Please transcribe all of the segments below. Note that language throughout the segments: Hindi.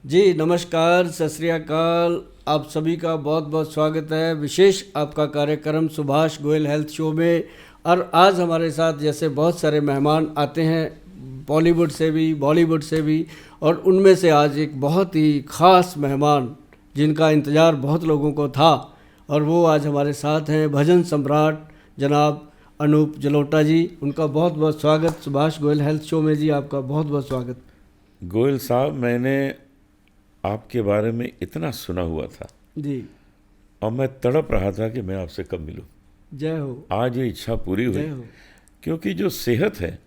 जी नमस्कार, सत श्री अकाल। आप सभी का बहुत बहुत स्वागत है विशेष आपका कार्यक्रम सुभाष गोयल हेल्थ शो में। और आज हमारे साथ जैसे बहुत सारे मेहमान आते हैं, बॉलीवुड से भी बॉलीवुड से भी, और उनमें से आज एक बहुत ही ख़ास मेहमान जिनका इंतज़ार बहुत लोगों को था, और वो आज हमारे साथ हैं भजन सम्राट जनाब अनूप जलोटा जी। उनका बहुत बहुत स्वागत सुभाष गोयल हेल्थ शो में। जी आपका बहुत बहुत स्वागत। गोयल साहब, मैंने आपके बारे में इतना सुना हुआ था जी, और मैं तड़प रहा था कि मैं आपसे कब मिलूं। जय हो। आज ये इच्छा पूरी हुई, जय हो। क्योंकि जो सेहत है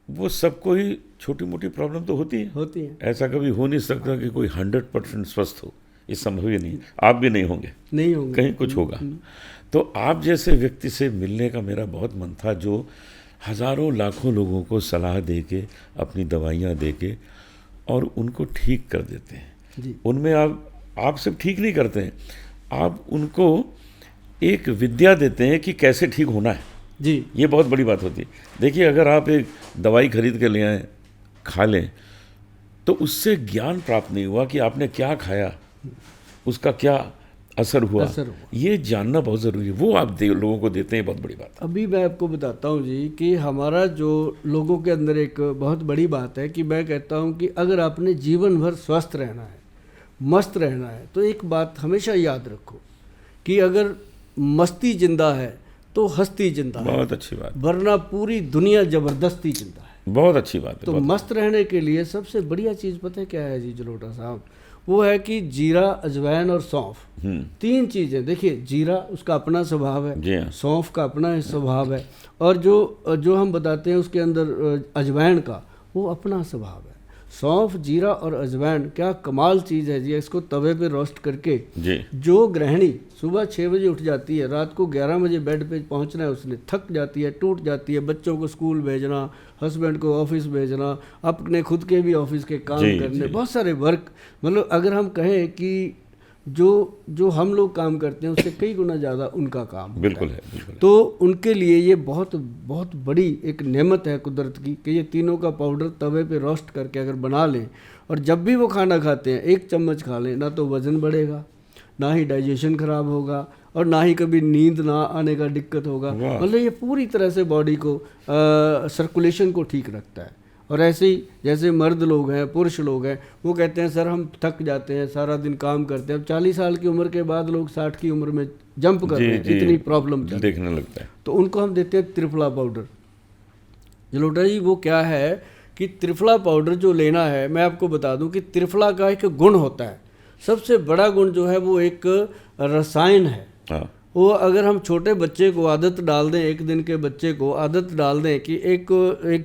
वो सबको ही छोटी मोटी प्रॉब्लम तो होती है। ऐसा कभी हो नहीं सकता कि कोई 100% स्वस्थ हो, ये संभव ही नहीं। आप भी नहीं होंगे, कहीं कुछ होगा। तो आप जैसे व्यक्ति से मिलने का मेरा बहुत मन था, जो हज़ारों लाखों लोगों को सलाह दे के, अपनी दवाइयाँ दे के और उनको ठीक कर देते हैं। उनमें आप सिर्फ ठीक नहीं करते हैं, आप उनको एक विद्या देते हैं कि कैसे ठीक होना है। जी, ये बहुत बड़ी बात होती है। देखिए, अगर आप एक दवाई खरीद के ले आए, खा लें, तो उससे ज्ञान प्राप्त नहीं हुआ कि आपने क्या खाया, उसका क्या असर हुआ। ये जानना बहुत ज़रूरी है। वो आप लोगों को देते हैं, बहुत बड़ी बात। अभी मैं आपको बताता हूँ जी कि हमारा जो लोगों के अंदर एक बहुत बड़ी बात है कि मैं कहता हूँ कि अगर आपने जीवन भर स्वस्थ रहना है, मस्त रहना है, तो एक बात हमेशा याद रखो कि अगर मस्ती जिंदा है तो हस्ती जिंदा है। बहुत अच्छी बात। वरना पूरी दुनिया जबरदस्ती जिंदा है। बहुत अच्छी बात है। तो मस्त रहने के लिए सबसे बढ़िया चीज़ पता है क्या है जी जलोटा साहब? वो है कि जीरा, अजवाइन और सौंफ, तीन चीज़ें। देखिए, जीरा उसका अपना स्वभाव है, सौंफ का अपना स्वभाव है, और जो हम बताते हैं उसके अंदर अजवाइन का वो अपना स्वभाव है। सौंफ, जीरा और अजवाइन क्या कमाल चीज़ है जी। इसको तवे पे रोस्ट करके जो गृहिणी सुबह 6 बजे उठ जाती है, रात को 11 बजे बेड पे पहुंचना है, उसने थक जाती है, टूट जाती है, बच्चों को स्कूल भेजना, हस्बैंड को ऑफिस भेजना, अपने खुद के भी ऑफिस के काम करने, बहुत सारे वर्क, मतलब अगर हम कहें कि जो हम लोग काम करते हैं उससे कई गुना ज़्यादा उनका काम बिल्कुल है। तो उनके लिए ये बहुत बहुत बड़ी एक नेमत है कुदरत की कि ये तीनों का पाउडर तवे पे रोस्ट करके अगर बना लें, और जब भी वो खाना खाते हैं 1 चम्मच खा लें, ना तो वज़न बढ़ेगा, ना ही डाइजेशन खराब होगा, और ना ही कभी नींद ना आने का दिक्कत होगा। मतलब ये पूरी तरह से बॉडी को सर्कुलेशन को ठीक रखता है। और ऐसे ही जैसे मर्द लोग हैं, पुरुष लोग हैं, वो कहते हैं सर हम थक जाते हैं, सारा दिन काम करते हैं। अब 40 साल की उम्र के बाद लोग 60 की उम्र में जंप कर रहे हैं, इतनी प्रॉब्लम देखने लगता है। तो उनको हम देते हैं त्रिफला पाउडर। जलोटा जी, वो क्या है कि त्रिफला पाउडर जो लेना है, मैं आपको बता दूं कि त्रिफला का एक गुण होता है, सबसे बड़ा गुण जो है वो एक रसायन है। वो अगर हम छोटे बच्चे को आदत डाल दें, 1 दिन के बच्चे को आदत डाल दें कि एक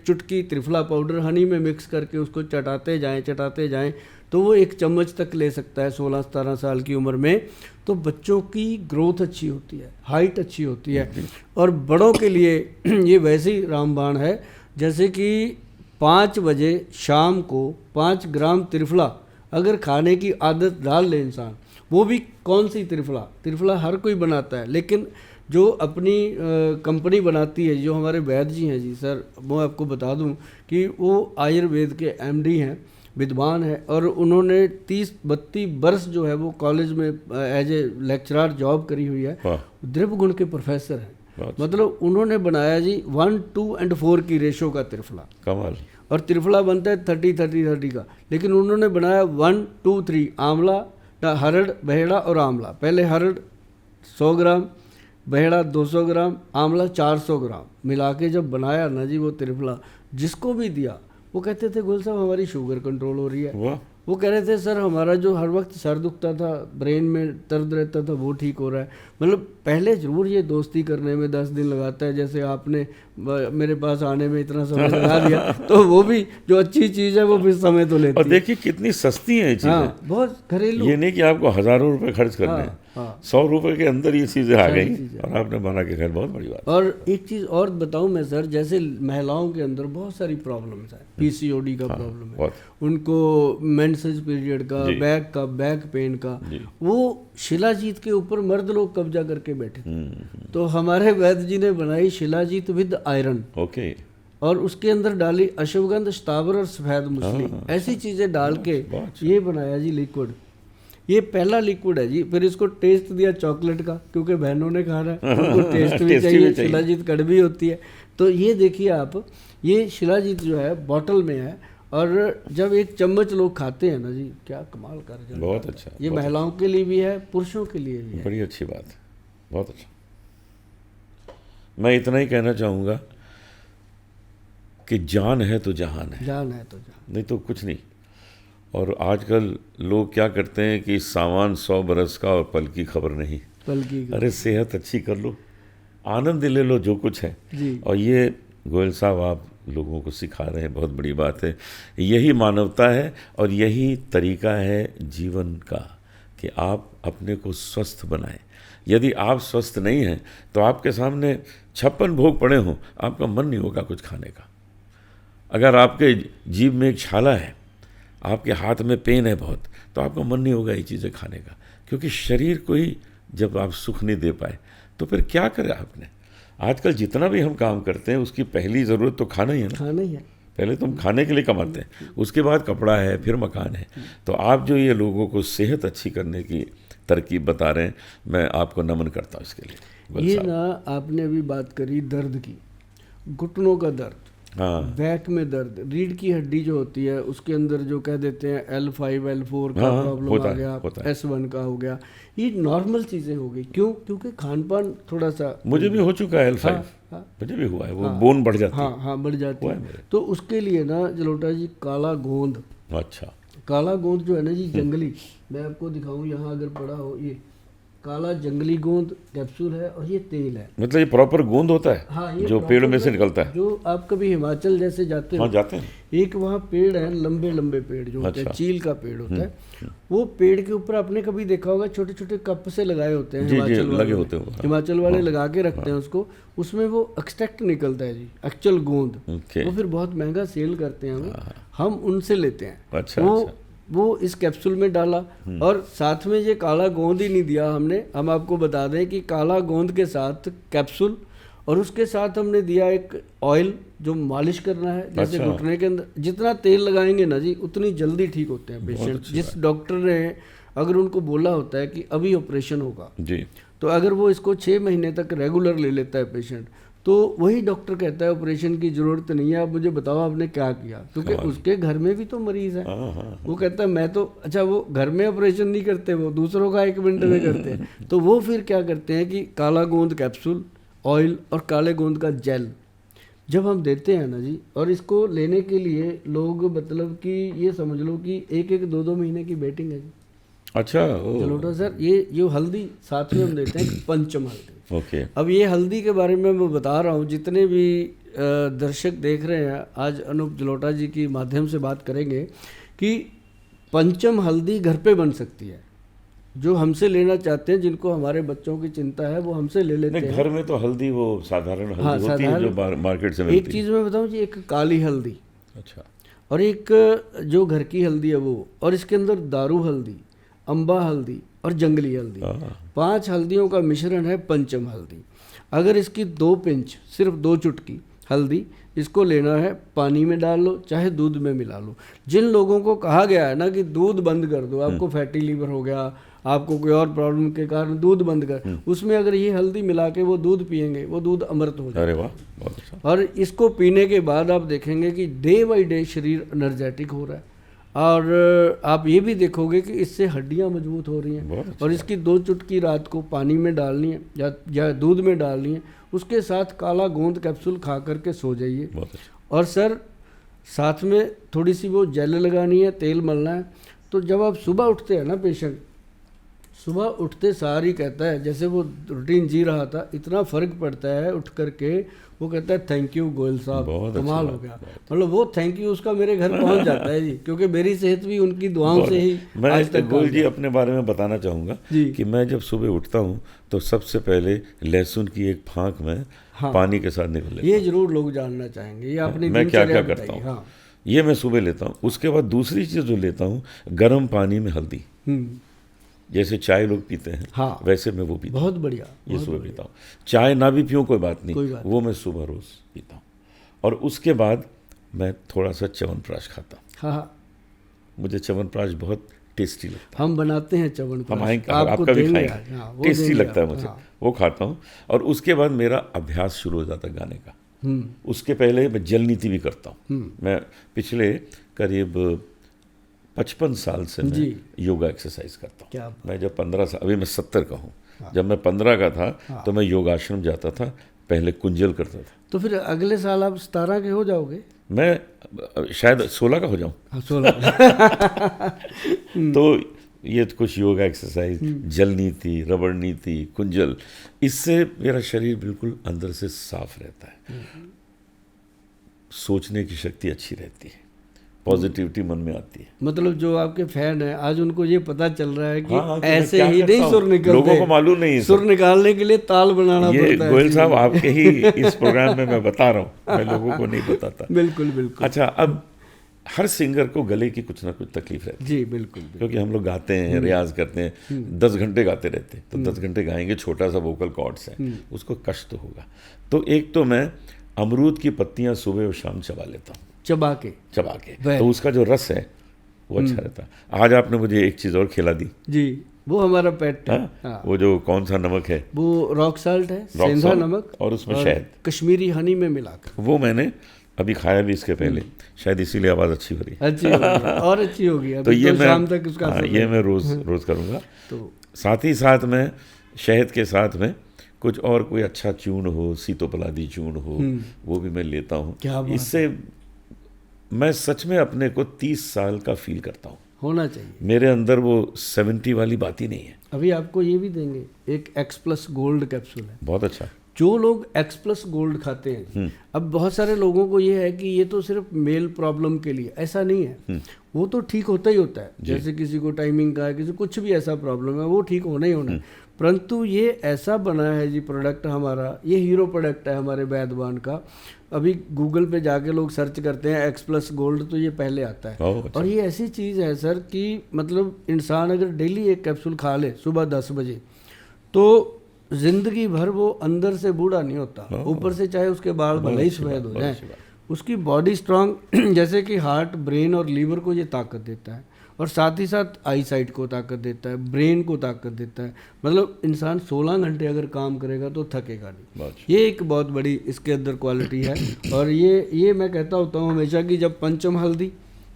चुटकी त्रिफला पाउडर हनी में मिक्स करके उसको चटाते जाएं, तो वो 1 चम्मच तक ले सकता है 16-17 साल की उम्र में। तो बच्चों की ग्रोथ अच्छी होती है, हाइट अच्छी होती है। और बड़ों के लिए ये वैसे ही रामबाण है, जैसे कि 5 बजे शाम को 5 ग्राम त्रिफला अगर खाने की आदत डाल ले इंसान, वो भी कौन सी त्रिफला हर कोई बनाता है, लेकिन जो अपनी कंपनी बनाती है, जो हमारे वैद्य जी हैं जी सर, वो आपको बता दूं कि वो आयुर्वेद के एमडी हैं, विद्वान है, और उन्होंने 30-32 वर्ष जो है वो कॉलेज में एज ए लेक्चरर जॉब करी हुई है। द्रव्य गुण के प्रोफेसर हैं। मतलब उन्होंने बनाया जी 1, 2 और 4 की रेशो का त्रिफला। कमाल। और त्रिफला बनता है 30-30-30 का, लेकिन उन्होंने बनाया 1, 2, 3 आंवला, हरड़, बहेड़ा और आंवला। पहले हरड़ 100 ग्राम, बहेड़ा 200 ग्राम, आंवला 400 ग्राम मिला के जब बनाया ना जी वो त्रिफला, जिसको भी दिया वो कहते थे गोयल साहब हमारी शुगर कंट्रोल हो रही है। वो कह रहे थे सर हमारा जो हर वक्त सर दुखता था, ब्रेन में दर्द रहता था, वो ठीक हो रहा है। मतलब पहले ज़रूर ये दोस्ती करने में 10 दिन लगाता है, जैसे आपने मेरे पास आने में इतना समय लगा दिया, तो वो भी जो अच्छी चीज़ है वो भी समय तो लेती है। और देखिए कितनी सस्ती है ये चीज़ें। बहुत घरेलू। ये नहीं कि आपको हज़ारों रुपए खर्च करने हैं, 100 रुपए के अंदर ये चीज़ें आ गई और आपने बना के, खैर बहुत बड़ी बात। और एक चीज़ और बताऊं मैं सर, जैसे महिलाओं के अंदर बहुत सारी प्रॉब्लम्स है, पीसीओडी का प्रॉब्लम है, उनको मेंसेस पीरियड का, बैक पेन का, वो शिलाजीत के ऊपर मर्द लोग कब्जा करके बैठे। तो हमारे वैद्य जी ने बनाई शिलाजीत विद आयरन। और उसके अंदर डाली अश्वगंध, स्थावर और सफ़ेद मूसली, ऐसी चीज़ें डाल के ये बनाया जी लिक्विड। ये पहला लिक्विड है जी। फिर इसको टेस्ट दिया चॉकलेट का, क्योंकि बहनों ने खाना है, उनको टेस्ट भी चाहिए, शिलाजीत कड़वी होती है। तो ये देखिए आप, ये शिलाजीत जो है बॉटल में है, और जब एक चम्मच लोग खाते हैं ना जी, क्या कमाल कर जाता है। बहुत अच्छा। ये महिलाओं के लिए भी है, पुरुषों के लिए भी है। बड़ी अच्छी बात है, बहुत अच्छा। मैं इतना ही कहना चाहूँगा कि जान है तो जहान है, जान है तो जहान, नहीं तो कुछ नहीं। और आजकल लोग क्या करते हैं कि सामान 100 बरस का और पल की खबर नहीं। पल की अरे सेहत अच्छी कर लो, आनंद ले लो जो कुछ है जी। और ये गोयल साहब आप लोगों को सिखा रहे हैं, बहुत बड़ी बात है। यही मानवता है और यही तरीका है जीवन का कि आप अपने को स्वस्थ बनाएं। यदि आप स्वस्थ नहीं हैं तो आपके सामने 56 भोग पड़े हों, आपका मन नहीं होगा कुछ खाने का। अगर आपके जीभ में एक छाला है, आपके हाथ में पेन है बहुत, तो आपका मन नहीं होगा ये चीज़ें खाने का, क्योंकि शरीर को ही जब आप सुख नहीं दे पाए तो फिर क्या करें आपने। आजकल जितना भी हम काम करते हैं उसकी पहली ज़रूरत तो खाना ही है ना। खाना ही है। पहले तो हम खाने के लिए कमाते हैं, उसके बाद कपड़ा है, फिर मकान है। तो आप जो ये लोगों को सेहत अच्छी करने की तरकीब बता रहे हैं, मैं आपको नमन करता हूँ इसके लिए। ये ना आपने अभी बात करी दर्द की, घुटनों का दर्द, हाँ, बैक में दर्द, रीढ़ की हड्डी जो होती है उसके अंदर जो कह देते हैं L5 L4 का प्रॉब्लम आ गया, S1 का हो गया, ये नॉर्मल चीज़ें हो गई। क्यों? क्योंकि खान पान थोड़ा सा, मुझे भी हो चुका है L5। हाँ, मुझे भी हुआ है, वो बोन बढ़ जाती है। हाँ बढ़ जाती है। तो उसके लिए ना जलोटा जी काला गोंद, अच्छा, काला गोंद जो है ना जी जंगली, मैं आपको दिखाऊं यहाँ अगर पड़ा हो, ये काला जंगली गोंद कैप्सूल है और ये तेल है। मतलब ये प्रॉपर गोंद होता है? हाँ, ये जो पेड़ में से निकलता है। जो आप कभी हिमाचल जैसे जाते हो, हाँ जाते हैं, एक वहाँ पेड़ है, लंबे लंबे पेड़ जो होते हैं, चील का पेड़ होता है, वो पेड़ के ऊपर आपने कभी देखा होगा छोटे छोटे कप से लगाए होते हैं, हिमाचल वाले लगा के रखते हैं उसको, उसमें वो एक्सट्रैक्ट निकलता है जी, एक्चुअल गोंद। वो फिर बहुत महंगा सेल करते हैं, हम उनसे लेते हैं। अच्छा, वो इस कैप्सूल में डाला, और साथ में ये काला गोंद ही नहीं दिया हमने, हम आपको बता दें कि काला गोंद के साथ कैप्सूल, और उसके साथ हमने दिया एक ऑयल जो मालिश करना है, जैसे घुटने के अंदर जितना तेल लगाएंगे ना जी उतनी जल्दी ठीक होते हैं पेशेंट। जिस डॉक्टर ने अगर उनको बोला होता है कि अभी ऑपरेशन होगा जी, तो अगर वो इसको 6 महीने तक रेगुलर ले लेता है पेशेंट, तो वही डॉक्टर कहता है ऑपरेशन की ज़रूरत नहीं है, आप मुझे बताओ आपने क्या किया, क्योंकि उसके घर में भी तो मरीज़ है। वो कहता है मैं तो, अच्छा वो घर में ऑपरेशन नहीं करते, वो दूसरों का 1 मिनट में करते हैं। तो वो फिर क्या करते हैं कि काला गोंद कैप्सूल, ऑयल और काले गोंद का जेल जब हम देते हैं ना जी, और इसको लेने के लिए लोग मतलब कि ये समझ लो कि 1-2 महीने की वेटिंग है जी। अच्छा जलोटा सर, ये जो हल्दी साथ में हम देते हैं पंचम हल्दी। ओके, अब ये हल्दी के बारे में मैं बता रहा हूँ, जितने भी दर्शक देख रहे हैं आज अनूप जलोटा जी की माध्यम से बात करेंगे कि पंचम हल्दी घर पे बन सकती है। जो हमसे लेना चाहते हैं, जिनको हमारे बच्चों की चिंता है, वो हमसे ले लेते हैं। घर में तो हल्दी वो साधारण हल्दी होती है जो मार्केट से मिलती है। एक चीज़ मैं बताऊँ जी, एक काली हल्दी, अच्छा, और एक जो घर की हल्दी है वो, और इसके अंदर दारू हल्दी, अम्बा हल्दी और जंगली हल्दी, 5 हल्दियों का मिश्रण है पंचम हल्दी। अगर इसकी 2 पिंच, सिर्फ 2 चुटकी हल्दी, इसको लेना है, पानी में डाल लो चाहे दूध में मिला लो। जिन लोगों को कहा गया है ना कि दूध बंद कर दो, आपको फैटी लीवर हो गया, आपको कोई और प्रॉब्लम के कारण दूध बंद कर, उसमें अगर ये हल्दी मिला के वो दूध पिएंगे, वो दूध अमृत हो जाएगा। अरे वाह, बहुत अच्छा। और इसको पीने के बाद आप देखेंगे कि डे बाई डे शरीर एनर्जेटिक हो रहा है, और आप ये भी देखोगे कि इससे हड्डियां मजबूत हो रही हैं। अच्छा। और इसकी 2 चुटकी रात को पानी में डालनी है या दूध में डालनी है, उसके साथ काला गोंद कैप्सूल खा करके सो जाइए। अच्छा। और सर साथ में थोड़ी सी वो जेल लगानी है, तेल मलना है। तो जब आप सुबह उठते हैं ना, पेशेंट सुबह उठते सार ही कहता है, जैसे वो रूटीन जी रहा था, इतना फ़र्क पड़ता है उठ करके, वो कहता है थैंक यू गोयल साहब, कमाल हो गया। मतलब वो थैंक यू उसका मेरे घर पहुंच जाता है जी, क्योंकि मेरी सेहत भी उनकी दुआओं से ही आज तक। गोयल जी अपने बारे में बताना चाहूँगा कि मैं जब सुबह उठता हूँ तो सबसे पहले लहसुन की एक फाँक में पानी के साथ निकल लेता हूँ। ये जरूर लोग जानना चाहेंगे, ये अपनी मैं क्या क्या करता हूँ, ये मैं सुबह लेता हूँ। उसके बाद दूसरी चीज़ जो लेता हूँ, गर्म पानी में हल्दी, जैसे चाय लोग पीते हैं, हाँ, वैसे मैं वो पीता हूँ। बहुत बढ़िया, ये सुबह पीता हूँ। चाय ना भी पीऊँ कोई बात नहीं, वो मैं सुबह रोज़ पीता हूँ। और उसके बाद मैं थोड़ा सा च्यवनप्राश खाता हूँ। हाँ, मुझे च्यवनप्राश बहुत टेस्टी लगता है। हम बनाते हैं च्यवनप्राश, हम आएंगे, आपका भी खाएंगे। हाँ, टेस्टी लगता है मुझे। हाँ। वो खाता हूँ और उसके बाद मेरा अभ्यास शुरू हो जाता है गाने का। उसके पहले मैं जल नीति भी करता हूँ। मैं पिछले करीब 55 साल से मैं योगा एक्सरसाइज करता हूँ। मैं जब 15 साल, अभी मैं 70 का हूँ। जब मैं 15 का था तो मैं योगाश्रम जाता था, पहले कुंजल करता था। तो फिर अगले साल आप 17 के हो जाओगे? मैं शायद 16 का हो जाऊँ। 16 तो ये कुछ योगा एक्सरसाइज, जल नीति, रबड़ नीति, कुंजल, इससे मेरा शरीर बिल्कुल अंदर से साफ रहता है। सोचने की शक्ति अच्छी रहती है, पॉजिटिविटी मन में आती है। मतलब जो आपके फैन है आज उनको ये पता चल रहा है कि हाँ, ऐसे ही नहीं सुर निकलते, लोगों को मालूम नहीं है। सुर निकालने के लिए ताल बनाना पड़ता है। गोयल साहब आपके ही इस प्रोग्राम में मैं बता रहा हूँ, मैं लोगों को नहीं बताता। बिल्कुल बिल्कुल। अच्छा, अब हर सिंगर को गले की कुछ ना कुछ तकलीफ रहती है। जी बिल्कुल। क्योंकि हम लोग गाते हैं, रियाज करते हैं, 10 घंटे गाते रहते हैं, तो 10 घंटे गाएंगे, छोटा सा वोकल कॉर्ड्स है, उसको कष्ट तो होगा। तो एक तो मैं अमरूद की पत्तियां सुबह और शाम चबा लेता हूँ, चबा के, तो उसका जो रस है वो अच्छा रहता है। आज आपने मुझे एक चीज़ और खिला दी जी, वो हमारा पेट है। हाँ? वो जो कौन सा नमक है, वो रॉक साल्ट है, सेंधा नमक, और उसमें शहद, कश्मीरी हनी में मिलाकर। वो मैंने अभी खाया भी इसके पहले, शायद इसीलिए आवाज़ अच्छी हो रही है। अच्छी होगी और अच्छी होगी। तो ये मैं शाम तक उसका ये मैं रोज करूँगा। तो साथ ही साथ में शहद के साथ में कुछ और कोई अच्छा चूर्ण हो, सीतोपलादी चूर्ण हो, वो भी मैं लेता हूँ। इससे मैं सच में अपने को 30 साल का फील करता हूँ। होना चाहिए। मेरे अंदर वो 70 वाली बात ही नहीं है। अभी आपको ये भी देंगे, एक X+ गोल्ड कैप्सूल है, बहुत अच्छा। जो लोग X+ गोल्ड खाते हैं, अब बहुत सारे लोगों को ये है कि ये तो सिर्फ मेल प्रॉब्लम के लिए, ऐसा नहीं है। वो तो ठीक होता ही होता है, जैसे किसी को टाइमिंग का है, किसी कुछ भी ऐसा प्रॉब्लम है, वो ठीक होना ही होना है। परंतु ये ऐसा बना है जी प्रोडक्ट हमारा, ये हीरो प्रोडक्ट है हमारे वैद्यवान का। अभी गूगल पे जाके लोग सर्च करते हैं X+ गोल्ड, तो ये पहले आता है। अच्छा। और ये ऐसी चीज़ है सर कि मतलब इंसान अगर डेली एक कैप्सूल खा ले सुबह 10 बजे, तो जिंदगी भर वो अंदर से बूढ़ा नहीं होता, ऊपर से चाहे उसके बाल भले ही सफ़ेद हो जाए, उसकी बॉडी स्ट्रांग, जैसे कि हार्ट, ब्रेन और लीवर को ये ताकत देता है, और साथ ही साथ आई साइट को ताकत देता है, ब्रेन को ताकत देता है। मतलब इंसान 16 घंटे अगर काम करेगा तो थकेगा नहीं। ये एक बहुत बड़ी इसके अंदर क्वालिटी है। और ये मैं कहता होता हूँ हमेशा कि जब पंचम हल्दी,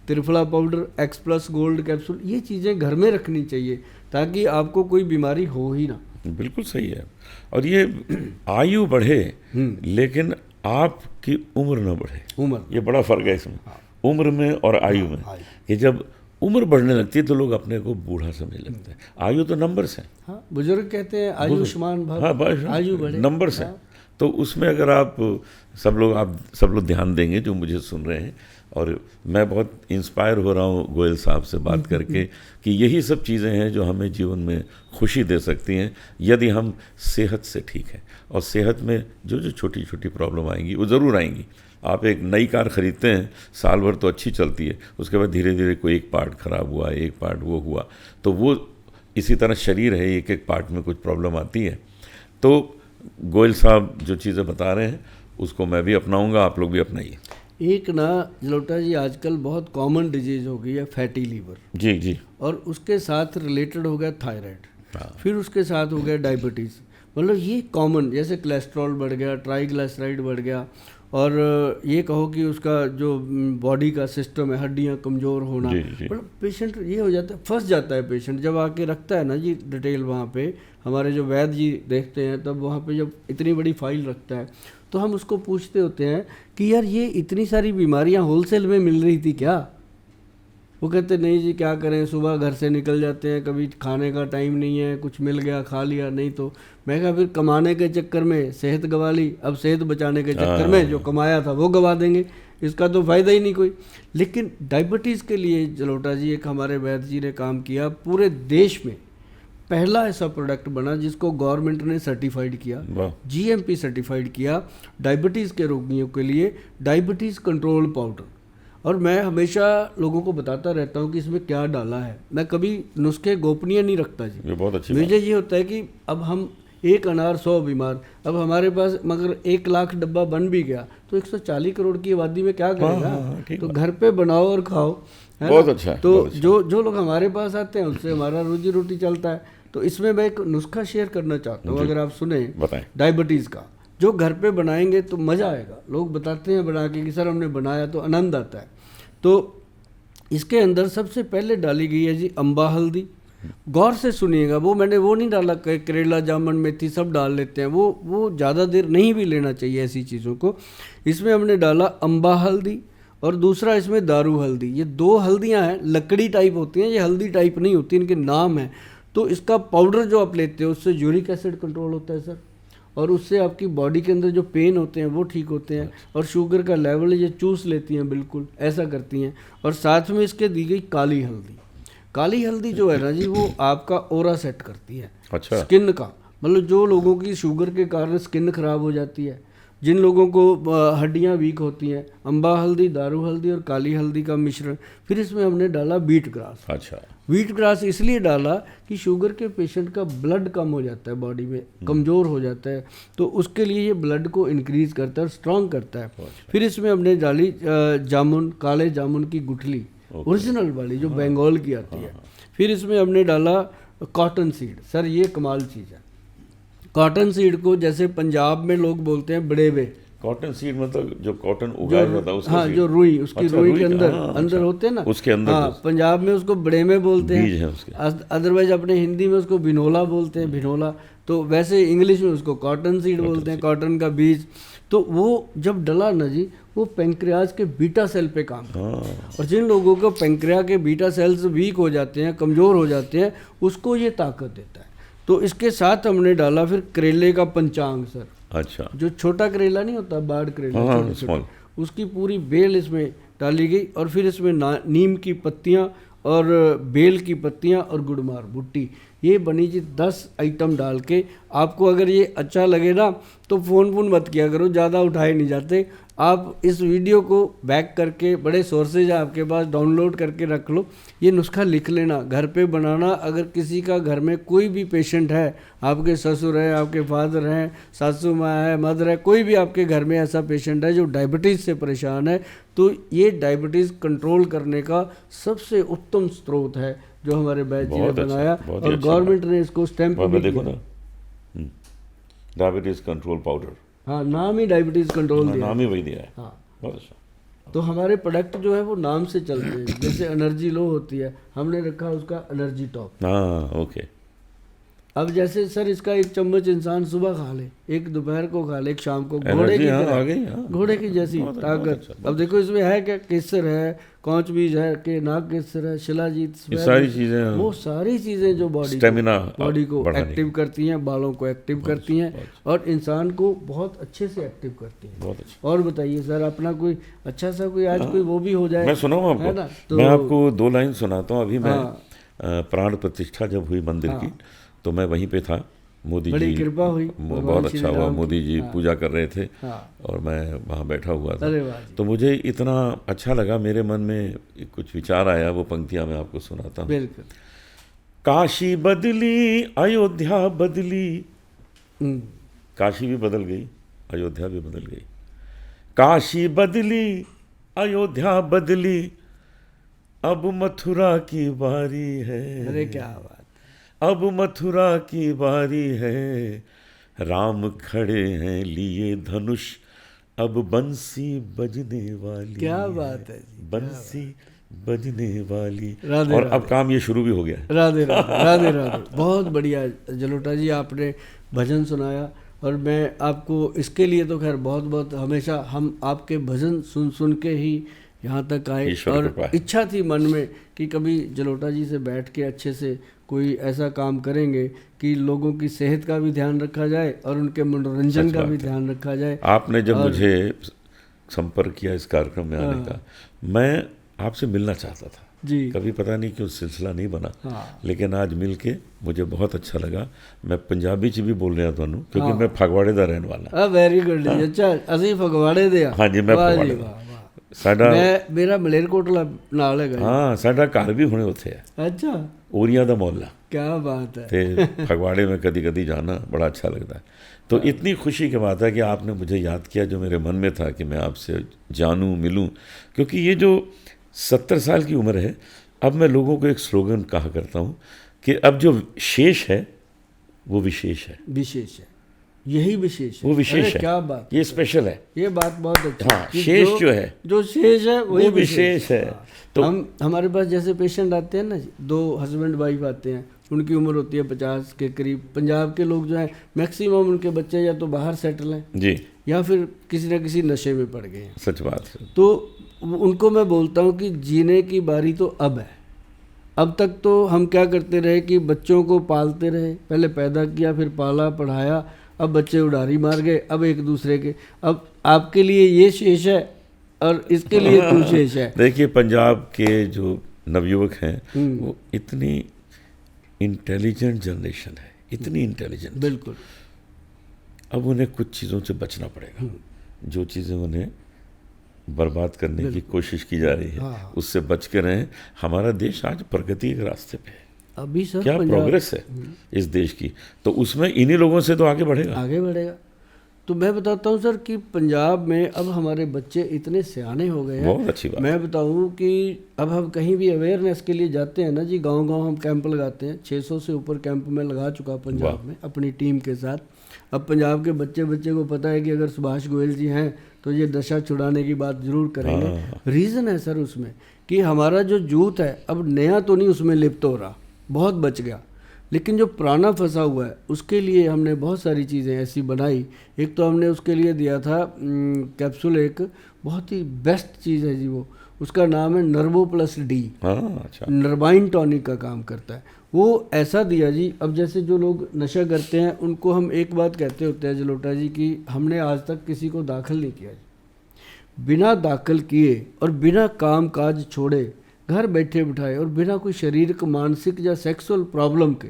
triphala powder, X+ gold capsule, ये चीज़ें घर में रखनी चाहिए ताकि आपको कोई बीमारी हो ही ना। बिल्कुल सही है। और ये आयु बढ़े लेकिन आपकी उम्र ना बढ़े, ये बड़ा फर्क है इसमें, उम्र में और आयु में। कि जब उम्र बढ़ने लगती है तो लोग अपने को बूढ़ा समझने लगते हैं। आयु तो नंबर्स हैं। हाँ, बुजुर्ग कहते हैं आयुष्मान भव। हाँ, आयु बढ़े, नंबर्स हैं। तो उसमें अगर आप सब लोग ध्यान देंगे जो मुझे सुन रहे हैं, और मैं बहुत इंस्पायर हो रहा हूँ गोयल साहब से बात करके कि यही सब चीज़ें हैं जो हमें जीवन में खुशी दे सकती हैं यदि हम सेहत से ठीक हैं। और सेहत में जो छोटी छोटी प्रॉब्लम आएंगी वो ज़रूर आएंगी। आप एक नई कार ख़रीदते हैं, साल भर तो अच्छी चलती है, उसके बाद धीरे धीरे कोई एक पार्ट ख़राब हुआ, एक पार्ट वो हुआ, तो वो इसी तरह शरीर है, एक एक पार्ट में कुछ प्रॉब्लम आती है। तो गोयल साहब जो चीज़ें बता रहे हैं उसको मैं भी अपनाऊंगा, आप लोग भी अपनाइए। एक ना जलोटा जी आजकल बहुत कॉमन डिजीज़ हो गई है फैटी लीवर। जी। और उसके साथ रिलेटेड हो गया थायराइड, फिर उसके साथ हो गया डायबिटीज़। मतलब ये कॉमन, जैसे कोलेस्ट्रॉल बढ़ गया, ट्राइग्लिसराइड बढ़ गया, और ये कहो कि उसका जो बॉडी का सिस्टम है, हड्डियां कमज़ोर होना, मतलब पेशेंट ये हो जाता है, फंस जाता है पेशेंट। जब आके रखता है ना जी डिटेल वहाँ पे, हमारे जो वैद्य जी देखते हैं, तब वहाँ पे जब इतनी बड़ी फाइल रखता है तो हम उसको पूछते होते हैं कि यार ये इतनी सारी बीमारियाँ होलसेल में मिल रही थी क्या? वो कहते नहीं जी क्या करें, सुबह घर से निकल जाते हैं, कभी खाने का टाइम नहीं है, कुछ मिल गया खा लिया, नहीं तो। मैं कहा फिर कमाने के चक्कर में सेहत गंवा ली, अब सेहत बचाने के चक्कर में जो कमाया था वो गंवा देंगे, इसका तो फ़ायदा ही नहीं कोई। लेकिन डायबिटीज़ के लिए जलोटा जी एक हमारे वैद्य जी ने काम किया, पूरे देश में पहला ऐसा प्रोडक्ट बना जिसको गवर्नमेंट ने सर्टिफाइड किया, GMP सर्टिफाइड किया डायबिटीज़ के रोगियों के लिए, डायबिटीज़ कंट्रोल पाउडर। और मैं हमेशा लोगों को बताता रहता हूँ कि इसमें क्या डाला है। मैं कभी नुस्खे गोपनीय नहीं रखता जी, ये बहुत अच्छी मुझे ये होता है कि अब हम एक अनार 100 बीमार। अब हमारे पास मगर 1 लाख डब्बा बन भी गया तो 140 करोड़ की आबादी में क्या करेगा। तो घर पे बनाओ और खाओ, है बहुत ना? अच्छा है, तो बहुत अच्छा। जो लोग हमारे पास आते हैं उससे हमारा रोजी रोटी चलता है। तो इसमें मैं एक नुस्खा शेयर करना चाहता हूँ, अगर आप सुने, बताएं। डायबिटीज़ का जो घर पे बनाएंगे तो मज़ा आएगा। लोग बताते हैं बना के कि सर हमने बनाया तो आनंद आता है। तो इसके अंदर सबसे पहले डाली गई है जी अम्बा हल्दी। गौर से सुनिएगा, वो मैंने वो नहीं डाला करेला जामुन मेथी सब डाल लेते हैं, वो ज़्यादा देर नहीं भी लेना चाहिए ऐसी चीज़ों को। इसमें हमने डाला अम्बा हल्दी और दूसरा इसमें दारू हल्दी। ये 2 हल्दियाँ हैं, लकड़ी टाइप होती हैं, ये हल्दी टाइप नहीं होती, इनके नाम हैं। तो इसका पाउडर जो आप लेते हो उससे यूरिक एसिड कंट्रोल होता है सर, और उससे आपकी बॉडी के अंदर जो पेन होते हैं वो ठीक होते हैं, और शुगर का लेवल ये चूस लेती हैं, बिल्कुल ऐसा करती हैं। और साथ में इसके दी गई काली हल्दी। काली हल्दी जो है ना जी, वो आपका ओरा सेट करती है, अच्छा। स्किन का, मतलब जो लोगों की शुगर के कारण स्किन खराब हो जाती है, जिन लोगों को हड्डियां वीक होती हैं, अम्बा हल्दी, दारू हल्दी और काली हल्दी का मिश्रण। फिर इसमें हमने डाला बीट ग्रास। अच्छा। व्हीट ग्रास इसलिए डाला कि शुगर के पेशेंट का ब्लड कम हो जाता है, बॉडी में कमज़ोर हो जाता है, तो उसके लिए ये ब्लड को इंक्रीज़ करता है और स्ट्रॉन्ग करता है। फिर इसमें हमने डाली जामुन, काले जामुन की गुठली, ओरिजिनल वाली जो बंगाल की आती है। फिर इसमें हमने डाला कॉटन सीड। सर ये कमाल चीज़ है, कॉटन सीड को जैसे पंजाब में लोग बोलते हैं बड़ेवे। कॉटन सीड मतलब जो कॉटन उगाया जाता है उसका? हाँ, जो रुई, उसकी अच्छा, रुई के अंदर अच्छा, होते हैं ना, उसके अंदर। हाँ, पंजाब में उसको बड़ेमे बोलते हैं, बीज है उसके। अदरवाइज अपने हिंदी में उसको भिनोला बोलते हैं, भिनोला। तो वैसे इंग्लिश में उसको कॉटन सीड बोलते हैं, कॉटन का बीज। तो वो जब डला ना जी, वो पेंक्रियाज के बीटा सेल पे काम करता है, और जिन लोगों को पेंक्रिया के बीटा सेल्स वीक हो जाते हैं, कमज़ोर हो जाते हैं, उसको ये ताकत देता है। तो इसके साथ हमने डाला फिर करेले का पंचांग सर। अच्छा। जो छोटा करेला नहीं होता, बाड़ करेला, हाँ, छोटे, उसकी पूरी बेल इसमें डाली गई। और फिर इसमें नीम की पत्तियाँ और बेल की पत्तियाँ और गुड़मार भुट्टी, ये बनी जी 10 आइटम डाल के। आपको अगर ये अच्छा लगे ना तो फ़ोन मत किया करो, ज़्यादा उठाए नहीं जाते। आप इस वीडियो को बैक करके, बड़े सोर्सेज आपके पास, डाउनलोड करके रख लो। ये नुस्खा लिख लेना, घर पे बनाना। अगर किसी का घर में कोई भी पेशेंट है, आपके ससुर है, आपके फादर हैं, सासू माँ है, मदर है, कोई भी आपके घर में ऐसा पेशेंट है जो डायबिटीज़ से परेशान है, तो ये डायबिटीज़ कंट्रोल करने का सबसे उत्तम स्रोत है जो हमारे बैच जी ने बनाया, और गवर्नमेंट ने इसको स्टैंप भी देखो ना, डायबिटीज़ कंट्रोल पाउडर। हाँ, नाम ही डायबिटीज़ कंट्रोल दिया, नाम ही वही दिया है। हाँ, बहुत अच्छा। तो हमारे प्रोडक्ट जो है वो नाम से चलते हैं। जैसे एनर्जी लो होती है, हमने रखा उसका एनर्जी टॉप। हाँ, ओके। अब जैसे सर इसका 1 चम्मच इंसान सुबह खा ले, एक दोपहर को खा ले, एक शाम को, घोड़े की तरह, घोड़े की जैसी ताकत। अब देखो इसमें है क्या, केसर है, कौच बीज है, के नाग केसर है, शिलाजीत, सारी चीज़ें, वो सारी चीज़ें जो बॉडी को एक्टिव करती हैं, बालों को एक्टिव करती हैं, और इंसान को बहुत अच्छे से एक्टिव करती हैं। बहुत अच्छा। और बताइए सर, अपना कोई अच्छा सा कोई आज कोई वो भी हो जाए। मैं सुनाऊँ आपको? तो मैं आपको 2 लाइन सुनाता हूँ। अभी मैं प्राण प्रतिष्ठा जब हुई मंदिर की, तो मैं वहीं पे था। मोदी जी, कृपा हुई, बहुत अच्छा हुआ। मोदी जी पूजा कर रहे थे और मैं वहाँ बैठा हुआ था। तो मुझे इतना अच्छा लगा, मेरे मन में कुछ विचार आया, वो पंक्तियाँ मैं आपको सुनाता हूँ। बिल्कुल। काशी बदली, अयोध्या बदली, काशी भी बदल गई, अयोध्या भी बदल गई। काशी बदली, अयोध्या बदली, अब मथुरा की बारी है। अरे क्या बात, अब मथुरा की बारी है, राम खड़े हैं लिए धनुष, अब बंसी बजने वाली। क्या बात है जी, बंसी बजने वाली। राधे और राधे। अब काम ये शुरू भी हो गया। राधे राधे, राधे राधे। बहुत बढ़िया जलोटा जी, आपने भजन सुनाया, और मैं आपको इसके लिए तो खैर बहुत बहुत, हमेशा हम आपके भजन सुन सुन के ही यहाँ तक आए, और इच्छा थी मन में कि कभी जलोटा जी से बैठ के अच्छे से कोई ऐसा काम करेंगे कि लोगों की सेहत का भी ध्यान रखा जाए और उनके मनोरंजन का भी ध्यान रखा जाए। आपने जब मुझे संपर्क किया इस कार्यक्रम में आने का, मैं आपसे मिलना चाहता था जी, कभी पता नहीं क्यों सिलसिला नहीं बना। लेकिन आज मिल के मुझे बहुत अच्छा लगा। मैं पंजाबी च भी बोल रहा थानू, क्योंकि मैं फगवाड़े का रहने वाला। Very good. अच्छा, असी फगवाड़े दे। हाँ जी, मैं फगवाड़े साडा, मेरा मलेरकोटला नाल है। हाँ, साडा घर भी हुणे उत्थे है। अच्छा, ओरिया दा मोहल्ला। क्या बात है। ते फगवाड़े में कभी कभी जाना बड़ा अच्छा लगता है। तो इतनी खुशी की बात है कि आपने मुझे याद किया, जो मेरे मन में था कि मैं आपसे जानूं, मिलूं, क्योंकि ये जो 70 साल की उम्र है, अब मैं लोगों को एक स्लोगन कहा करता हूं कि अब जो शेष है वो विशेष है। विशेष है, यही विशेष है, वो विशेष है। क्या बात, ये स्पेशल है, ये बात बहुत अच्छी। हाँ, शेष जो है, जो शेष है वही विशेष है। तो हमारे पास जैसे पेशेंट आते हैं ना, 2 हस्बैंड वाइफ आते हैं, उनकी उम्र होती है 50 के करीब। पंजाब के लोग जो हैं मैक्सिमम उनके बच्चे या तो बाहर सेटल हैं जी, या फिर किसी न किसी नशे में पड़ गए हैं। सच बात है। तो उनको मैं बोलता हूँ कि जीने की बारी तो अब है। अब तक तो हम क्या करते रहे कि बच्चों को पालते रहे, पहले पैदा किया, फिर पाला, पढ़ाया, अब बच्चे उड़ारी मार गए, अब एक दूसरे के। अब आपके लिए ये शेष है और इसके लिए तू शेष है। देखिए, पंजाब के जो नवयुवक हैं वो इतनी इंटेलिजेंट जनरेशन है, इतनी इंटेलिजेंट। बिल्कुल। अब उन्हें कुछ चीज़ों से बचना पड़ेगा, जो चीज़ें उन्हें बर्बाद करने की कोशिश की जा रही है, हाँ, उससे बच के रहें। हमारा देश आज प्रगति के रास्ते पे है, अभी सर क्या प्रोग्रेस है इस देश की, तो उसमें इन्हीं लोगों से तो आगे बढ़ेगा। तो मैं बताता हूँ सर कि पंजाब में अब हमारे बच्चे इतने सियाने हो गए हैं। बहुत अच्छी बात। मैं बताऊँ कि अब हम कहीं भी अवेयरनेस के लिए जाते हैं ना जी, गांव-गांव हम कैंप लगाते हैं। 600 से ऊपर कैंप में लगा चुका पंजाब में अपनी टीम के साथ। अब पंजाब के बच्चे को पता है कि अगर सुभाष गोयल जी हैं तो ये नशा छुड़ाने की बात ज़रूर करेंगे। रीज़न है सर उसमें कि हमारा जो यूथ है अब नया तो नहीं उसमें लिप्त हो रहा, बहुत बच गया, लेकिन जो पुराना फंसा हुआ है उसके लिए हमने बहुत सारी चीज़ें ऐसी बनाई। एक तो हमने उसके लिए दिया था कैप्सूल, एक बहुत ही बेस्ट चीज़ है जी, वो उसका नाम है नर्वो प्लस डी। अच्छा। नर्वाइन टॉनिक का काम करता है। वो ऐसा दिया जी, अब जैसे जो लोग नशा करते हैं उनको हम एक बात कहते होते हैं जलोटा जी कि हमने आज तक किसी को दाखिल नहीं किया जी। बिना दाखिल किए और बिना काम काज छोड़े, घर बैठे बिठाए और बिना कोई शारीरिक, मानसिक या सेक्सुअल प्रॉब्लम के,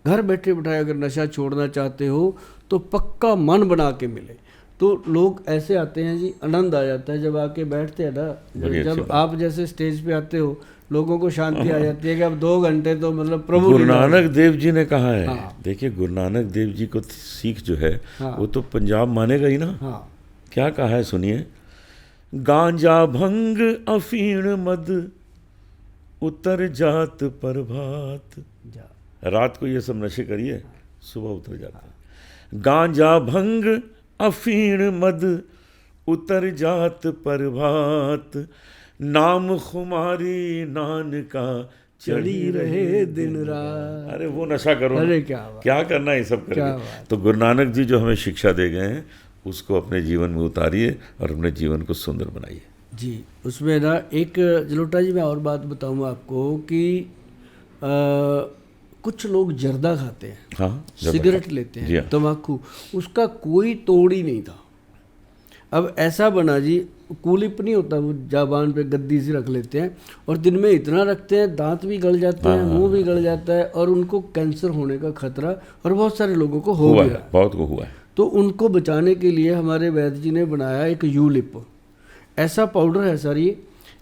घर बैठे बिठाए अगर नशा छोड़ना चाहते हो तो पक्का मन बना के मिले। तो लोग ऐसे आते हैं जी, आनंद आ जाता है जब आके बैठते हैं ना। जब आप जैसे स्टेज पे आते हो लोगों को शांति आ जाती है कि अब 2 घंटे तो मतलब प्रभु। गुरु नानक देव जी ने कहा है, हाँ। देखिए, गुरु नानक देव जी को सीख जो है, हाँ, वो तो पंजाब मानेगा ही ना। हाँ। क्या कहा है सुनिए, गांजा भंग अफीण मद उतर जात प्रभात। रात को ये सब नशे करिए, सुबह उतर जाता है। गांजा भंग अफीण मद उतर जात प्रभात, नाम खुमारी नानका चढ़ी रहे दिन रात। अरे वो नशा करो, अरे क्या करना है, सब करेंगे। तो गुरु नानक जी जो हमें शिक्षा दे गए हैं उसको अपने जीवन में उतारिए और अपने जीवन को सुंदर बनाइए जी। उसमें ना एक जलोटा जी मैं और बात बताऊँ आपको कि कुछ लोग जर्दा खाते हैं, हाँ, सिगरेट लेते हैं, तम्बाकू, उसका कोई तोड़ ही नहीं था। अब ऐसा बना जी, कूलिप नहीं होता, वो जाबान पे गद्दी से रख लेते हैं और दिन में इतना रखते हैं दांत भी गल जाते हैं, मुंह भी गल जाता है और उनको कैंसर होने का खतरा और बहुत सारे लोगों को हो गया, बहुत को हुआ है। तो उनको बचाने के लिए हमारे वैद्य जी ने बनाया एक यूलिप, ऐसा पाउडर है सर। ये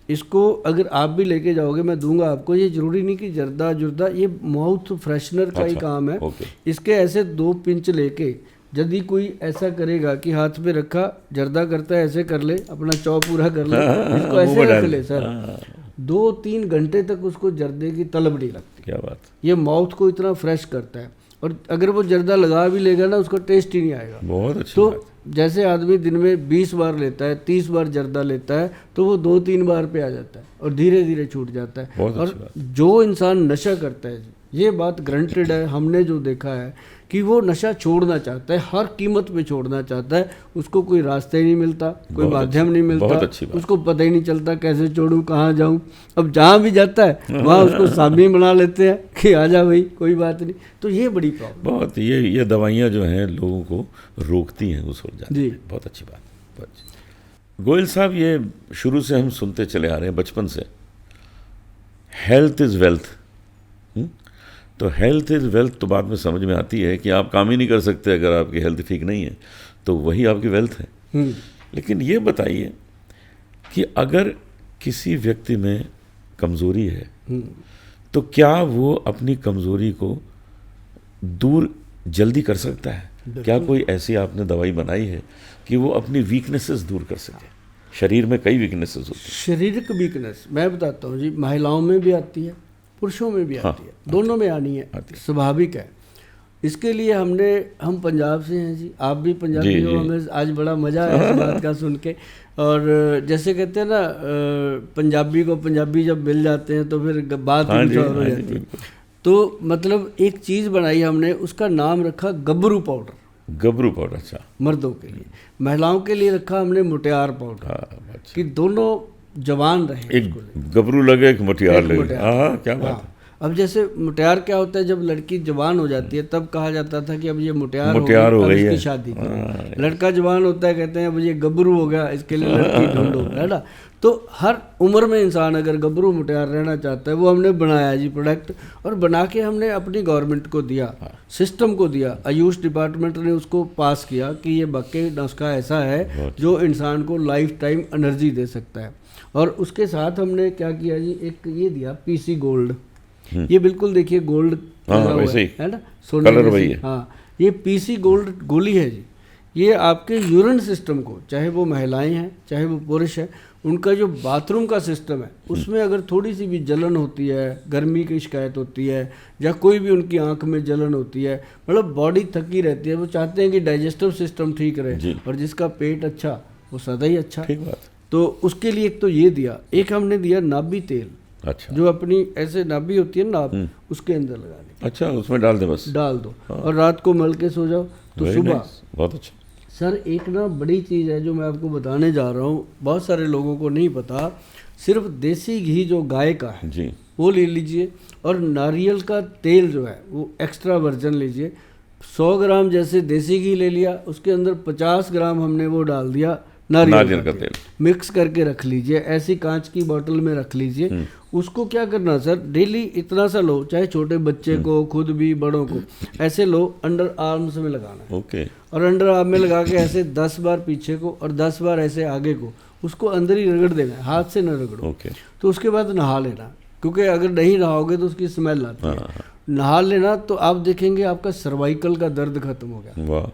इसको अगर आप भी लेके जाओगे, मैं दूंगा आपको, ये जरूरी नहीं कि जर्दा, ये माउथ फ्रेशनर का ही काम है। इसके ऐसे 2 पिंच लेके यदि कोई ऐसा करेगा कि हाथ पे रखा, जर्दा करता है, ऐसे कर ले, अपना चौ पूरा कर ले, इसको ऐसे रख ले सर, 2-3 घंटे तक उसको जर्दे की तलब नहीं लगती। क्या बात। ये माउथ को इतना फ्रेश करता है और अगर वो जर्दा लगा भी लेगा ना उसका टेस्ट ही नहीं आएगा। बहुत अच्छी तो बात। जैसे आदमी दिन में 20 बार लेता है, 30 बार जर्दा लेता है तो वो 2-3 बार पे आ जाता है और धीरे धीरे छूट जाता है। और जो इंसान नशा करता है, ये बात ग्रंटेड है, हमने जो देखा है कि वो नशा छोड़ना चाहता है, हर कीमत पे छोड़ना चाहता है, उसको कोई रास्ता ही नहीं मिलता, कोई माध्यम नहीं मिलता, उसको पता ही नहीं चलता कैसे छोड़ूं, कहाँ जाऊं। अब जहाँ भी जाता है वहाँ उसको सामी बना लेते हैं कि आजा भाई, कोई बात नहीं। तो ये बड़ी प्रॉब्लम, बहुत ये दवाइयाँ जो हैं लोगों को रोकती हैं उस ओर जाने। बहुत अच्छी बात। गोयल साहब, ये शुरू से हम सुनते चले आ रहे हैं बचपन से, हेल्थ इज़ वेल्थ। तो हेल्थ इज़ वेल्थ तो बाद में समझ में आती है कि आप काम ही नहीं कर सकते अगर आपकी हेल्थ ठीक नहीं है, तो वही आपकी वेल्थ है। लेकिन ये बताइए कि अगर किसी व्यक्ति में कमज़ोरी है तो क्या वो अपनी कमज़ोरी को दूर जल्दी कर सकता है? क्या कोई ऐसी आपने दवाई बनाई है कि वो अपनी वीकनेसेस दूर कर सके? शरीर में कई वीकनेसेस होती हैं। शारीरिक वीकनेस मैं बताता हूँ जी, महिलाओं में भी आती है, पुरुषों में भी आती है, दोनों में आनी है, स्वाभाविक है। इसके लिए हम पंजाब से हैं जी, आप भी पंजाबी हो, हमें आज बड़ा मज़ा आया इस बात का सुन के। और जैसे कहते हैं ना, पंजाबी को पंजाबी जब मिल जाते हैं तो फिर बात कुछ और हो जाती है। तो मतलब एक चीज़ बनाई हमने, उसका नाम रखा गबरू पाउडर। गबरू पाउडर, अच्छा, मर्दों के लिए। महिलाओं के लिए रखा हमने मुटियार पाउडर। अच्छा। कि दोनों जवान रहे, एक गबरू लगे एक मुटियार लगे। क्या बात है। अब जैसे मुटियार क्या होता है, जब लड़की जवान हो जाती है तब कहा जाता था कि अब ये मुटियार हो गई है, इसकी शादी करो। लड़का जवान होता है, कहते हैं अब ये गबरू हो गया, इसके लिए लड़की ढूंढो, है ना। तो हर उम्र में इंसान अगर गबरू मुटियार रहना चाहता है, वो हमने बनाया जी प्रोडक्ट, और बना के हमने अपनी गवर्नमेंट को दिया, सिस्टम को दिया। आयुष डिपार्टमेंट ने उसको पास किया कि ये वाकई नुस्खा ऐसा है जो इंसान को लाइफ टाइम एनर्जी दे सकता है। और उसके साथ हमने क्या किया जी, एक ये दिया पीसी गोल्ड। ये बिल्कुल देखिए गोल्ड है ना, सोने कलर वही है। हाँ, ये पीसी गोल्ड गोली है जी। ये आपके यूरिन सिस्टम को, चाहे वो महिलाएं हैं चाहे वो पुरुष है, उनका जो बाथरूम का सिस्टम है उसमें अगर थोड़ी सी भी जलन होती है, गर्मी की शिकायत होती है, या कोई भी उनकी आंख में जलन होती है, मतलब बॉडी थकी रहती है, वो चाहते हैं कि डाइजेस्टिव सिस्टम ठीक रहे, और जिसका पेट अच्छा वो सदा ही अच्छा। ठीक बात। तो उसके लिए एक तो ये दिया, एक हमने दिया नाभि तेल। अच्छा। जो अपनी ऐसे नाभि होती है नाभ, उसके अंदर लगाने। अच्छा, उसमें डाल दे, बस डाल दो। और रात को मल के सो जाओ तो सुबह। बहुत अच्छा सर। एक ना बड़ी चीज़ है जो मैं आपको बताने जा रहा हूँ, बहुत सारे लोगों को नहीं पता। सिर्फ देसी घी जो गाय का है जी, वो ले लीजिए, और नारियल का तेल जो है वो एक्स्ट्रा वर्जन लीजिए। 100 ग्राम जैसे देसी घी ले लिया, उसके अंदर 50 ग्राम हमने वो डाल दिया नारियल का तेल। मिक्स करके रख लीजिए, ऐसी कांच की बोतल में रख लीजिए। उसको क्या करना सर, डेली इतना सा लो, चाहे छोटे बच्चे को, खुद भी, बड़ों को, ऐसे लो, अंडर आर्म्स में लगाना है। ओके। और अंडर आर्म में लगा के ऐसे 10 बार पीछे को और 10 बार ऐसे आगे को, उसको अंदर ही रगड़ देना है, हाथ से न रगड़ो। ओके। तो उसके बाद नहा लेना, क्योंकि अगर नहीं नहाओगे तो उसकी स्मेल आती है। नहा लेना तो आप देखेंगे आपका सर्वाइकल का दर्द खत्म हो गया। वाह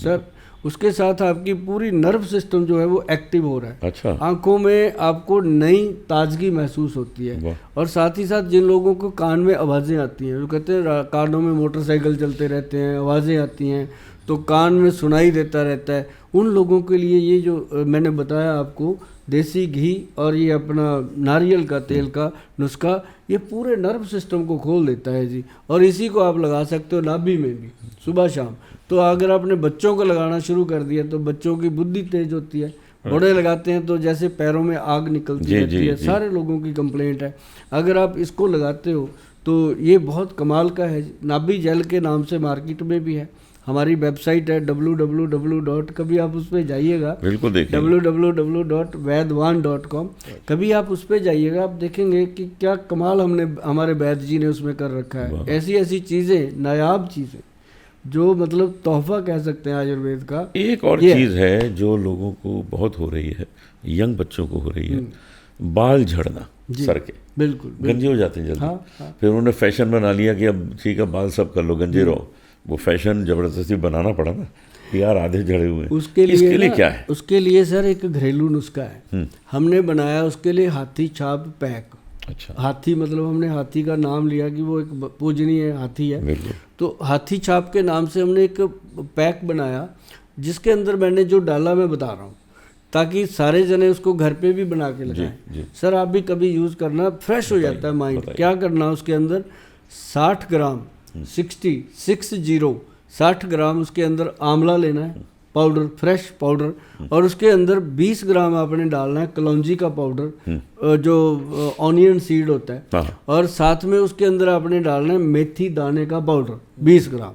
सर। उसके साथ आपकी पूरी नर्व सिस्टम जो है वो एक्टिव हो रहा है। अच्छा। आंखों में आपको नई ताजगी महसूस होती है। और साथ ही साथ जिन लोगों को कान में आवाज़ें आती हैं, जो कहते हैं कानों में मोटरसाइकिल चलते रहते हैं, आवाज़ें आती हैं तो कान में सुनाई देता रहता है, उन लोगों के लिए ये जो मैंने बताया आपको, देसी घी और ये अपना नारियल का तेल का नुस्खा, ये पूरे नर्व सिस्टम को खोल देता है जी। और इसी को आप लगा सकते हो नाभि में भी, सुबह शाम। तो अगर आपने बच्चों को लगाना शुरू कर दिया तो बच्चों की बुद्धि तेज होती है। बड़े लगाते हैं तो जैसे पैरों में आग निकलती रहती है, सारे लोगों की कंप्लेंट है। अगर आप इसको लगाते हो तो ये बहुत कमाल का है। नाभि जेल के नाम से मार्केट में भी है। हमारी वेबसाइट है www. कभी आप उस पर जाइएगा, बिल्कुल देखिए, www.वैदवान.com। कभी आप उस पर जाइएगा, आप देखेंगे कि क्या कमाल हमारे वैद्य जी ने उसमें कर रखा है। ऐसी ऐसी चीज़ें, नायाब चीज़ें, जो मतलब तोहफा कह सकते हैं आयुर्वेद का। एक और चीज़ है जो लोगों को बहुत हो रही है, यंग बच्चों को हो रही है, बाल झड़ना सर के। बिल्कुल गंजे हो जाते हैं जल्दी। फिर उन्होंने फैशन बना लिया कि अब ठीक है बाल सब कर लो, गंजे रहो। वो फैशन जबरदस्ती बनाना पड़ा ना, यार आधे झड़े हुए हैं। उसके लिए क्या है? उसके लिए सर एक घरेलू नुस्खा है, हमने बनाया उसके लिए हाथी छाप पैक। अच्छा। हाथी मतलब हमने हाथी का नाम लिया कि वो एक पूजनीय हाथी है, तो हाथी छाप के नाम से हमने एक पैक बनाया, जिसके अंदर मैंने जो डाला मैं बता रहा हूँ, ताकि सारे जने उसको घर पे भी बना के लगाएं। सर आप भी कभी यूज़ करना, फ्रेश हो जाता है माइंड। क्या करना, उसके अंदर 60 ग्राम 60 ग्राम उसके अंदर आंवला लेना है पाउडर, फ्रेश पाउडर। और उसके अंदर 20 ग्राम आपने डालना है कलौंजी का पाउडर, जो ऑनियन सीड होता है। और साथ में उसके अंदर आपने डालना है मेथी दाने का पाउडर 20 ग्राम।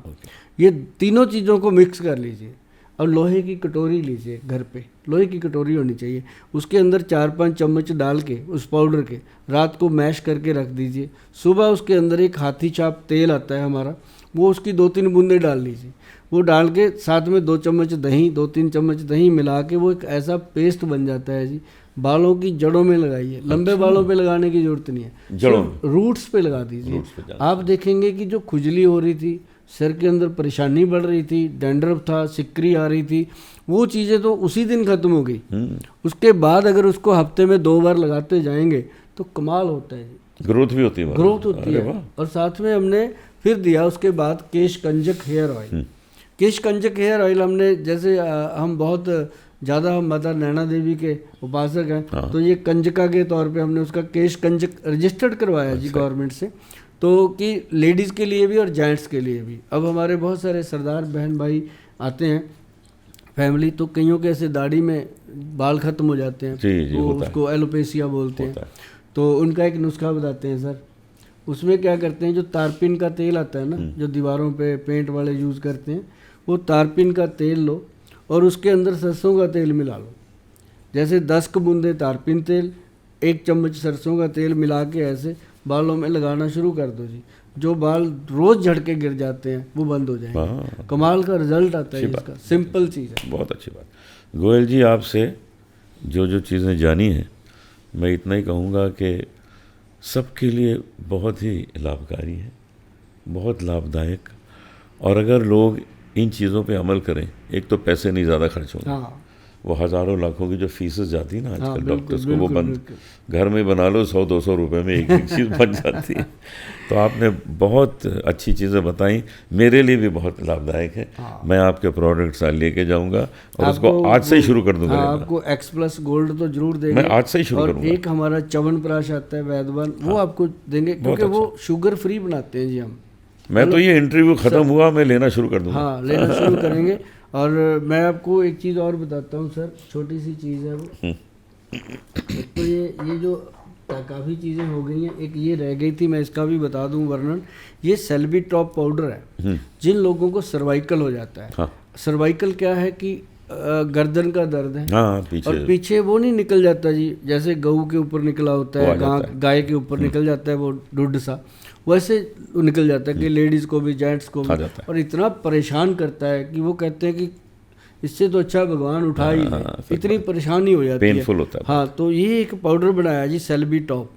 ये तीनों चीज़ों को मिक्स कर लीजिए। अब लोहे की कटोरी लीजिए, घर पे लोहे की कटोरी होनी चाहिए, उसके अंदर 4-5 चम्मच डाल के उस पाउडर के रात को मैश करके रख दीजिए। सुबह उसके अंदर एक हाथी छाप तेल आता है हमारा, वो उसकी 2-3 बूंदें डाल लीजिए। वो डाल के साथ में 2 चम्मच दही, 2-3 चम्मच दही मिला के वो एक ऐसा पेस्ट बन जाता है जी। बालों की जड़ों में लगाइए। लंबे बालों पे लगाने की जरूरत नहीं है, जड़ों रूट्स पे लगा दीजिए। आप देखेंगे कि जो खुजली हो रही थी, सिर के अंदर परेशानी बढ़ रही थी, डैंड्रफ था, सिकरी आ रही थी, वो चीज़ें तो उसी दिन खत्म हो गई। उसके बाद अगर उसको हफ्ते में 2 बार लगाते जाएंगे तो कमाल होता है, ग्रोथ भी होती है, ग्रोथ होती है। और साथ में हमने फिर दिया उसके बाद केश कंजक हेयर ऑयल। केश कंजक हेयर ऑयल हमने, जैसे हम बहुत ज़्यादा हम माता नैना देवी के उपासक हैं, तो ये कंजका के तौर पे हमने उसका केश कंजक रजिस्टर्ड करवाया जी गवर्नमेंट से, तो कि लेडीज़ के लिए भी और जेंट्स के लिए भी। अब हमारे बहुत सारे सरदार बहन भाई आते हैं फैमिली, तो कईयों के ऐसे दाढ़ी में बाल खत्म हो जाते हैं, जी, वो उसको एलोपेसिया बोलते हैं। तो उनका एक नुस्खा बताते हैं सर, उसमें क्या करते हैं, जो तारपीन का तेल आता है ना, जो दीवारों पे पेंट वाले यूज़ करते हैं, वो तारपीन का तेल लो और उसके अंदर सरसों का तेल मिला लो। जैसे 10 बूंदे तारपीन तेल, 1 चम्मच सरसों का तेल मिला के ऐसे बालों में लगाना शुरू कर दो जी। जो बाल रोज झड़के गिर जाते हैं वो बंद हो जाएंगे। कमाल का रिजल्ट आता है इसका, सिंपल चीज़ है। बहुत अच्छी बात। गोयल जी, आपसे जो चीज़ें जानी हैं, मैं इतना ही कहूँगा कि सबके लिए बहुत ही लाभकारी है, बहुत लाभदायक। और अगर लोग इन चीज़ों पे अमल करें, एक तो पैसे नहीं ज़्यादा खर्च होंगे। वो हज़ारों लाखों की जो फीसेस जाती है ना आजकल डॉक्टर्स को, वो बंद, घर में बना लो 100-200 रुपए में एक चीज़ बन जाती है। तो आपने बहुत अच्छी चीज़ें बताई, मेरे लिए भी बहुत लाभदायक है। मैं आपके प्रोडक्ट्स लेके जाऊंगा और उसको आज से ही शुरू कर दूंगा। आपको X+ गोल्ड तो जरूर देंगे, मैं आज से ही शुरू करूंगा। एक हमारा च्यवनप्राश आता है वैद्यवन, वो आपको देंगे, क्योंकि वो शुगर फ्री बनाते हैं जी हम। मैं तो ये इंटरव्यू खत्म हुआ मैं लेना शुरू कर दूंगा। हाँ, लेना शुरू करेंगे। और मैं आपको एक चीज़ और बताता हूँ सर, छोटी सी चीज़ है वो। तो ये जो काफ़ी चीज़ें हो गई हैं, एक ये रह गई थी, मैं इसका भी बता दूं वर्णन। ये सेल्बी टॉप पाउडर है, जिन लोगों को सर्वाइकल हो जाता है। सर्वाइकल क्या है कि गर्दन का दर्द है, और पीछे वो नहीं निकल जाता जी, जैसे गऊ के ऊपर निकला होता है, गाय के ऊपर निकल जाता है वो डुड सा, वैसे निकल जाता है कि लेडीज़ को भी जेंट्स को भी, और इतना परेशान करता है कि वो कहते हैं कि इससे तो अच्छा भगवान उठा ही ले, इतनी परेशानी हो जाती है, होता है। हाँ, तो ये एक पाउडर बनाया जी सेल्बी टॉप।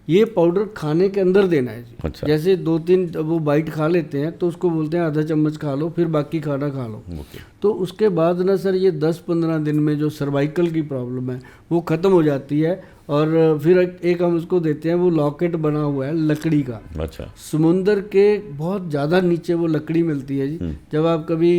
ये पाउडर खाने के अंदर देना है जी। अच्छा। जैसे 2-3 वो बाइट खा लेते हैं तो उसको बोलते हैं आधा चम्मच खा लो, फिर बाकी खाना खा लो। तो उसके बाद ना सर ये 10-15 दिन में जो सर्वाइकल की प्रॉब्लम है वो ख़त्म हो जाती है। और फिर एक हम उसको देते हैं, वो लॉकेट बना हुआ है लकड़ी का। अच्छा। समुंदर के बहुत ज़्यादा नीचे वो लकड़ी मिलती है जी। जब आप कभी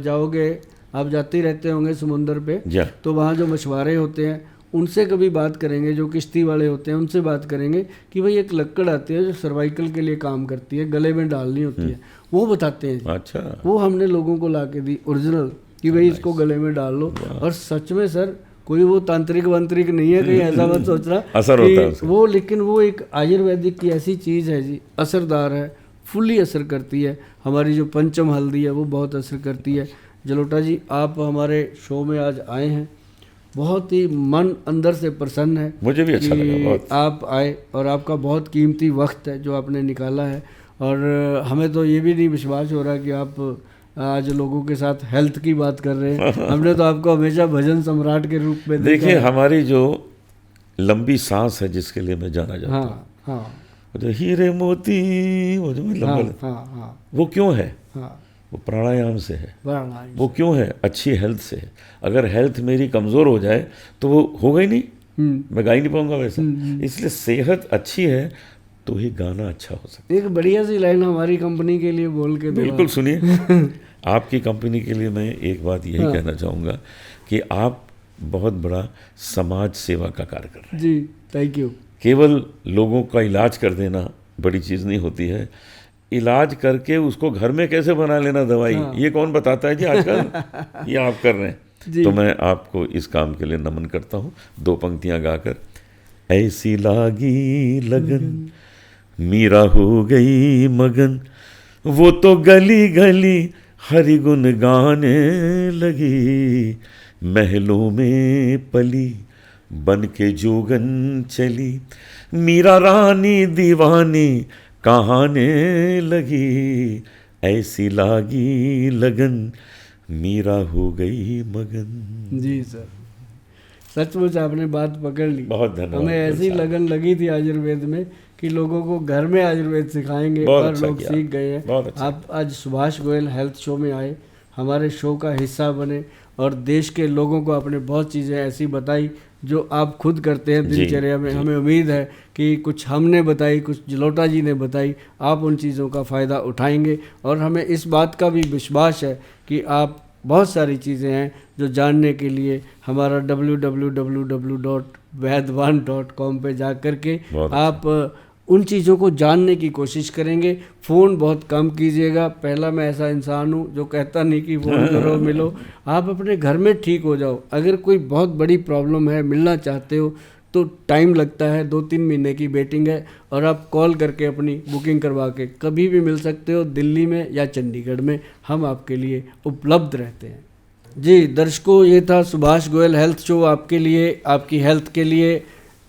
जाओगे, आप जाते ही रहते होंगे समुंदर पे, तो वहाँ जो मछुआरे होते हैं उनसे कभी बात करेंगे, जो किश्ती वाले होते हैं उनसे बात करेंगे कि भाई एक लक्कड़ आती है जो सर्वाइकल के लिए काम करती है, गले में डालनी होती है, वो बताते हैं। अच्छा। वो हमने लोगों को ला के दी ओरिजिनल, कि भाई इसको गले में डाल लो। और सच में सर कोई वो तांत्रिक वंत्रिक नहीं है, कहीं ऐसा मत सोचना असर होता है वो, लेकिन वो एक आयुर्वेदिक की ऐसी चीज़ है जी, असरदार है, फुल्ली असर करती है। हमारी जो पंचम हल्दी है वो बहुत असर करती है। जलोटा जी, आप हमारे शो में आज आए हैं, बहुत ही मन अंदर से प्रसन्न है। मुझे भी अच्छा लगा बहुत। आप आए और आपका बहुत कीमती वक्त है जो आपने निकाला है, और हमें तो ये भी नहीं विश्वास हो रहा कि आप आज लोगों के साथ हेल्थ की बात कर रहे हैं। हमने तो आपको हमेशा भजन सम्राट के रूप में देखिए, हमारी जो लंबी सांस है जिसके लिए मैं जाना जाता हूँ, हाँ, जो हीरे मोती, वो जो लंबा, वो क्यों है? वो प्राणायाम से है। वो क्यों है? अच्छी हेल्थ से है। अगर हेल्थ मेरी कमज़ोर हो जाए तो वो होगा ही नहीं, मैं गा ही नहीं पाऊंगा वैसा। इसलिए सेहत अच्छी है तो ही गाना अच्छा हो सकता है। एक बढ़िया सी लाइन हमारी कंपनी के लिए बोल के बिल्कुल सुनिए। आपकी कंपनी के लिए मैं एक बात यही कहना चाहूँगा कि आप बहुत बड़ा समाज सेवा का कार्य कर रहे हैं जी। Thank you. केवल लोगों का इलाज कर देना बड़ी चीज़ नहीं होती है, इलाज करके उसको घर में कैसे बना लेना दवाई, ये कौन बताता है जी आजकल। ये आप कर रहे हैं, तो मैं आपको इस काम के लिए नमन करता हूँ। 2 पंक्तियाँ गाकर, ऐसी लागी लगन मीरा हो गई मगन, वो तो गली गली हरि गुन गाने लगी, महलों में पली बन के जोगन चली, मीरा रानी दीवानी कहाने लगी, ऐसी लागी लगन मीरा हो गई मगन। जी सचमुच आपने बात पकड़ ली। बहुत धन्यवाद। हमें ऐसी लगन लगी थी आयुर्वेद में कि लोगों को घर में आयुर्वेद सिखाएंगे और लोग सीख गए हैं। आप आज सुभाष गोयल हेल्थ शो में आए, हमारे शो का हिस्सा बने और देश के लोगों को आपने बहुत चीज़ें ऐसी बताई जो आप खुद करते हैं दिनचर्या में। हमें उम्मीद है कि कुछ हमने बताई, कुछ जलोटा जी ने बताई, आप उन चीज़ों का फ़ायदा उठाएंगे। और हमें इस बात का भी विश्वास है कि आप बहुत सारी चीज़ें हैं जो जानने के लिए हमारा www.vaidwan.com पे जा कर के आप उन चीज़ों को जानने की कोशिश करेंगे। फ़ोन बहुत कम कीजिएगा। पहला मैं ऐसा इंसान हूँ जो कहता नहीं कि फ़ोन करो मिलो, आप अपने घर में ठीक हो जाओ। अगर कोई बहुत बड़ी प्रॉब्लम है, मिलना चाहते हो तो टाइम लगता है, 2-3 महीने की वेटिंग है और आप कॉल करके अपनी बुकिंग करवा के कभी भी मिल सकते हो। दिल्ली में या चंडीगढ़ में हम आपके लिए उपलब्ध रहते हैं। जी दर्शकों, ये था सुभाष गोयल हेल्थ शो आपके लिए, आपकी हेल्थ के लिए।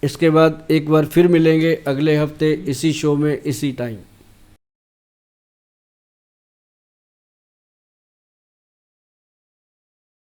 इसके बाद एक बार फिर मिलेंगे अगले हफ्ते इसी शो में इसी टाइम।